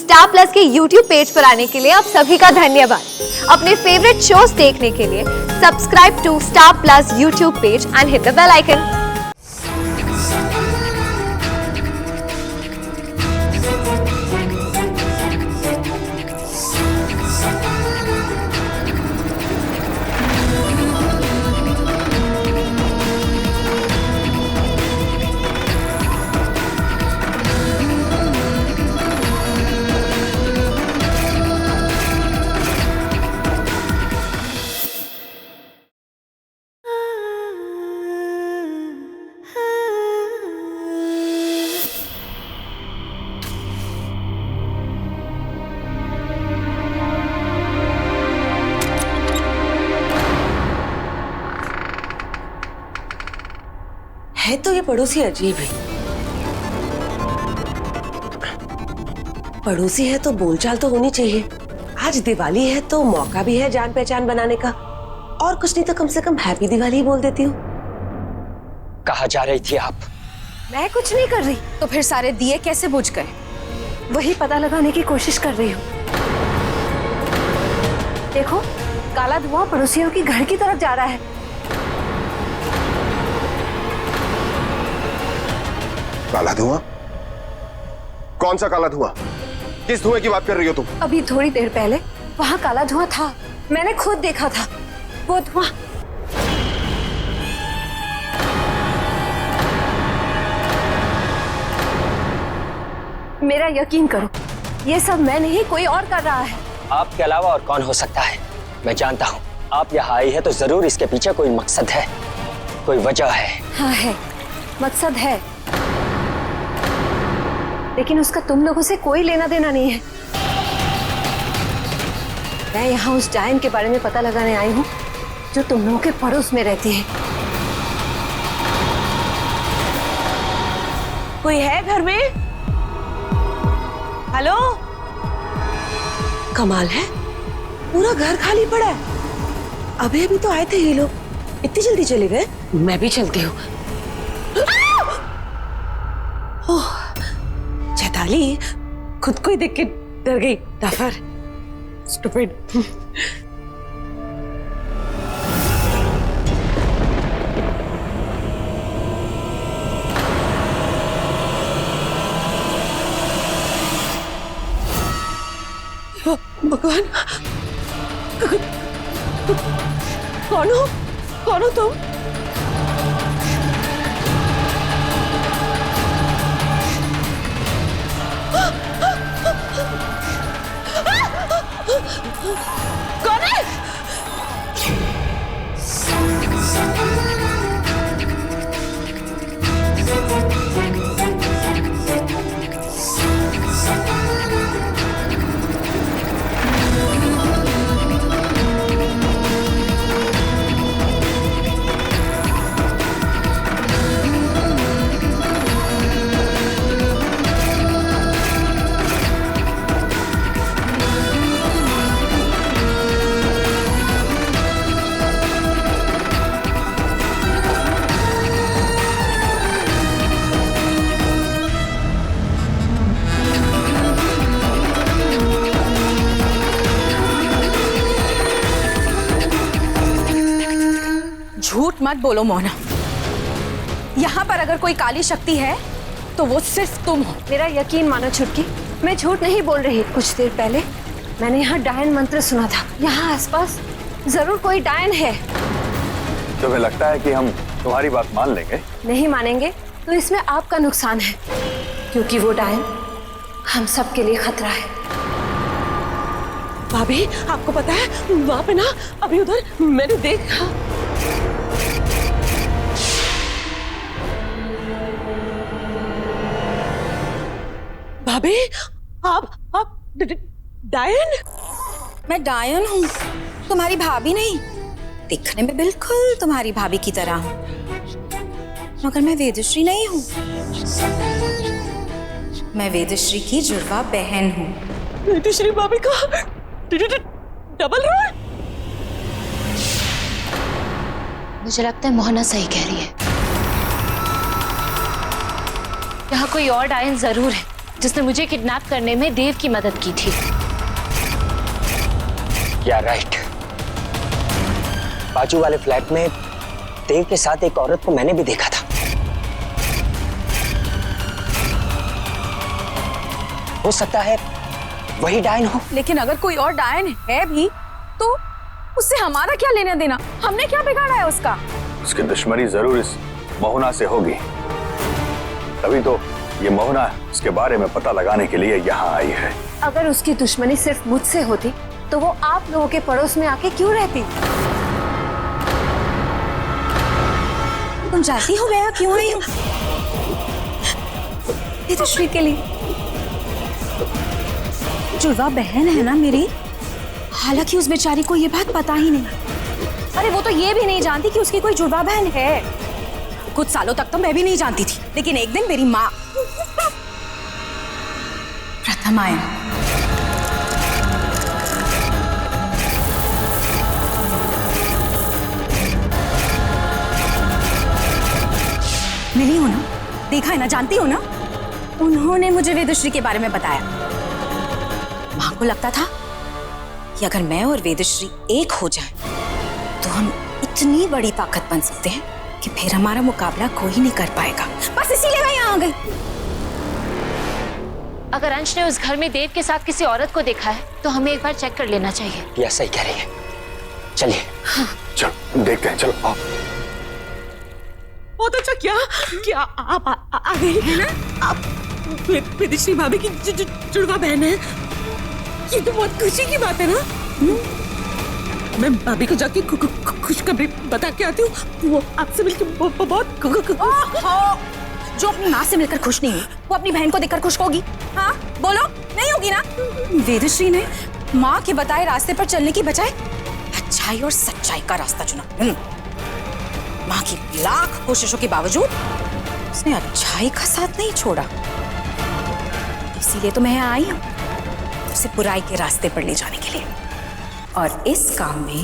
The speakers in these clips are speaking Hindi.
स्टार प्लस के YouTube पेज पर आने के लिए आप सभी का धन्यवाद। अपने फेवरेट शोज देखने के लिए subscribe to Star Plus YouTube page and hit the bell icon. है तो ये पड़ोसी अजीब है। पड़ोसी है तो बोलचाल तो होनी चाहिए। आज दिवाली है तो मौका भी है जान पहचान बनाने का। और कुछ नहीं तो कम से कम हैप्पी दिवाली ही बोल देती हूँ। कहाँ जा रही थी आप? मैं कुछ नहीं कर रही। तो फिर सारे दिए कैसे बुझ गए? वही पता लगाने की कोशिश कर रही हूँ। देखो, काला धुआं पड़ोसियों की घर की तरफ जा रहा है। काला धुआं? कौन सा काला धुआं? किस धुएं की बात कर रही हो तुम? अभी थोड़ी देर पहले वहाँ काला धुआं था, मैंने खुद देखा था। वो धुआं मेरा यकीन करो, ये सब मैं नहीं कोई और कर रहा है। आपके अलावा और कौन हो सकता है? मैं जानता हूँ आप यहाँ आई है तो जरूर इसके पीछे कोई मकसद है, कोई वजह है। हाँ है, मकसद है, लेकिन उसका तुम लोगों से कोई लेना देना नहीं है। मैं यहाँ उस डायन के बारे में पता लगाने आई हूँ जो तुम लोगों के पड़ोस में रहती है। कोई है घर में? हेलो? कमाल है, पूरा घर खाली पड़ा है। अभी अभी तो आए थे ये लोग, इतनी जल्दी चले गए? मैं भी चलती हूँ। ओह, चैताली खुद को ही देख के डर गई। Duffer, stupid. भगवान, कौन हो? कौन हो तुम? कौन है? झूठ मत बोलो मोना। यहाँ पर अगर कोई काली शक्ति है तो वो सिर्फ तुम हो। मेरा यकीन मानो छुटकी, मैं झूठ नहीं बोल रही। कुछ देर पहले मैंने यहाँ डायन मंत्र सुना था। यहाँ आसपास जरूर कोई डायन है। तुम्हें लगता है कि हम तुम्हारी बात मान लेंगे? नहीं मानेंगे तो इसमें आपका नुकसान है, क्योंकि वो डायन हम सब के लिए खतरा है। भाभी, आपको पता है वहां पे ना अभी उधर मैंने देखा। भाभी, आप डायन? मैं डायन हूँ, तुम्हारी भाभी नहीं। दिखने में बिल्कुल तुम्हारी भाभी की तरह हूँ, मगर मैं वेदश्री नहीं हूँ। मैं वेदश्री की जुड़वा बहन हूँ। वेदश्री भाभी का डबल रोल? मुझे लगता है मोहना सही कह रही है। यहाँ कोई और डायन जरूर है, जिसने मुझे किडनैप करने में देव की मदद की थी। या राइट। बाजू वाले फ्लैट में देव के साथ एक औरत को मैंने भी देखा था। हो सकता है वही डायन हो। लेकिन अगर कोई और डायन है भी तो उससे हमारा क्या लेना देना? हमने क्या बिगाड़ा है उसका? उसकी दुश्मनी जरूर इस मोहना से होगी, तभी तो ये मोहना इसके बारे में पता लगाने के लिए यहाँ आई है। अगर उसकी दुश्मनी सिर्फ मुझसे होती तो वो आप लोगों के पड़ोस में आके क्यों रहती? तुम जानती हो मैं क्यों आई हूँ? वेदश्री के लिए। जुड़वा बहन है ना मेरी, हालांकि उस बेचारी को ये बात पता ही नहीं। अरे वो तो ये भी नहीं जानती कि उसकी कोई जुड़वा बहन है। कुछ सालों तक तो मैं भी नहीं जानती थी, लेकिन एक दिन मेरी माँ प्रथम आए। मिली हो ना, देखा है ना, जानती हो ना? उन्होंने मुझे वेदश्री के बारे में बताया। माँ को लगता था कि अगर मैं और वेदश्री एक हो जाए तो हम इतनी बड़ी ताकत बन सकते हैं कि फिर हमारा मुकाबला कोई नहीं कर पाएगा। बस इसीलिए मैं यहाँ आ गई। अगर अंश ने उस घर में देव के साथ किसी औरत को देखा है तो हमें एक बार चेक कर लेना चाहिए। या सही कह रही है, चलिए। हाँ। चलो देखते हैं, चलो आओ। बहुत अच्छा। क्या आप आ गई हैं ना? आप वेदश्री भाभी की जुड़वा बहन है। ये तो बहुत खुशी की बात है ना? मैं भाभी को जाके खुशखबरी बता के आती हूँ। वो आपसे मिलकर बहुत जो अपनी माँ से मिलकर खुश नहीं हुई वो अपनी बहन को देखकर खुश होगी? हाँ बोलो, नहीं होगी ना? वेदश्री ने माँ के बताए रास्ते पर चलने की बजाय अच्छाई और सच्चाई का रास्ता चुना। माँ की लाख कोशिशों के बावजूद उसने अच्छाई का साथ नहीं छोड़ा। इसीलिए तो मैं यहाँ आई हूँ, उसे बुराई के रास्ते पर ले जाने के लिए। और इस काम में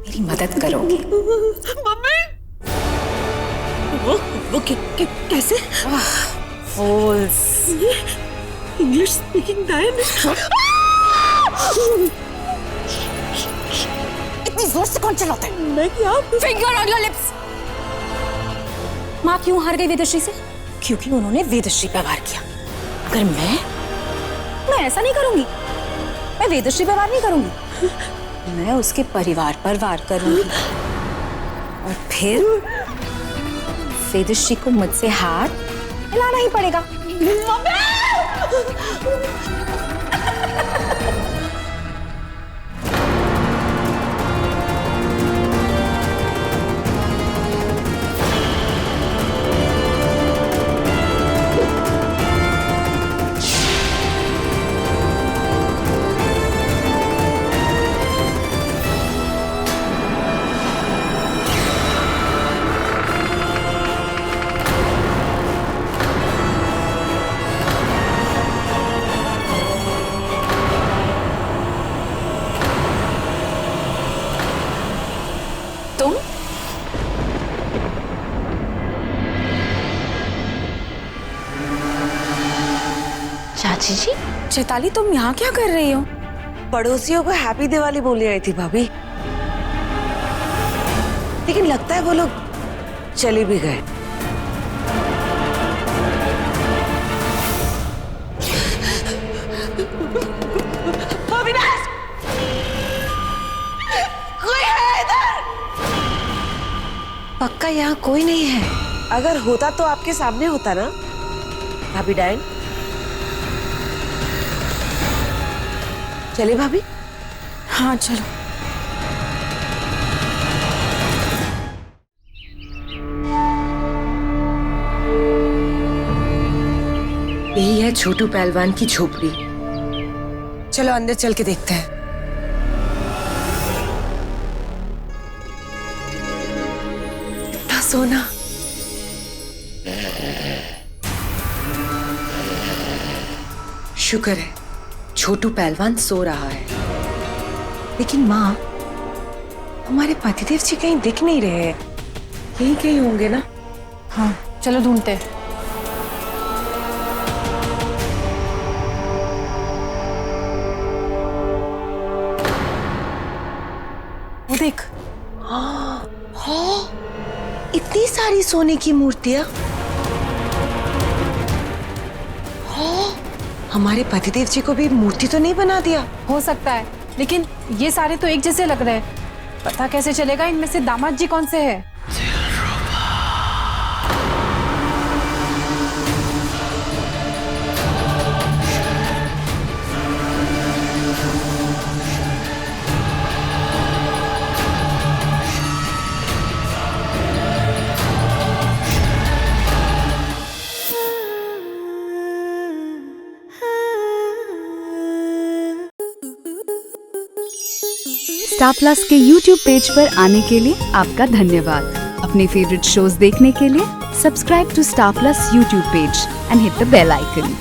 मेरी मदद करोगी? मम्मी, वो कैसे? फूल्स। इंग्लिश स्पीकिंग डायन। इतनी जोर से कौन चलाता है? मैं क्या? Finger on your lips. माँ क्यों हार गई वेदश्री से? क्योंकि उन्होंने वेदश्री पर वार किया। अगर मैं ऐसा नहीं करूंगी, मैं वेदश्री पर वार नहीं करूंगी, मैं उसके परिवार पर वार करूंगी। और फिर वेदश्री को मुझसे हाथ मिलाना ही पड़ेगा। तुम चाची जी, चैताली, तुम यहाँ क्या कर रही हो? पड़ोसियों को हैप्पी दिवाली बोलने आई थी भाभी, लेकिन लगता है वो लोग चले भी गए। अविनाश, कोई है इधर? पक्का यहाँ कोई नहीं है। अगर होता तो आपके सामने होता ना भाभी डायन। चले भाभी? हाँ चलो। यही है छोटू पहलवान की झोपड़ी। चलो अंदर चल के देखते हैं। इतना सोना। शुक्र है छोटू पहलवान सो रहा है, लेकिन माँ, हमारे पतिदेव जी कहीं दिख नहीं रहे हैं। यही कहीं होंगे ना? हाँ चलो ढूंढते हैं। देख। हाँ, इतनी सारी सोने की मूर्तियां। हाँ, हमारे पतिदेव जी को भी मूर्ति तो नहीं बना दिया? हो सकता है, लेकिन ये सारे तो एक जैसे लग रहे हैं। पता कैसे चलेगा इनमें से दामाद जी कौन से है? स्टार प्लस के YouTube पेज पर आने के लिए आपका धन्यवाद। अपने फेवरेट शोज देखने के लिए subscribe to Star Plus YouTube page and hit the bell icon.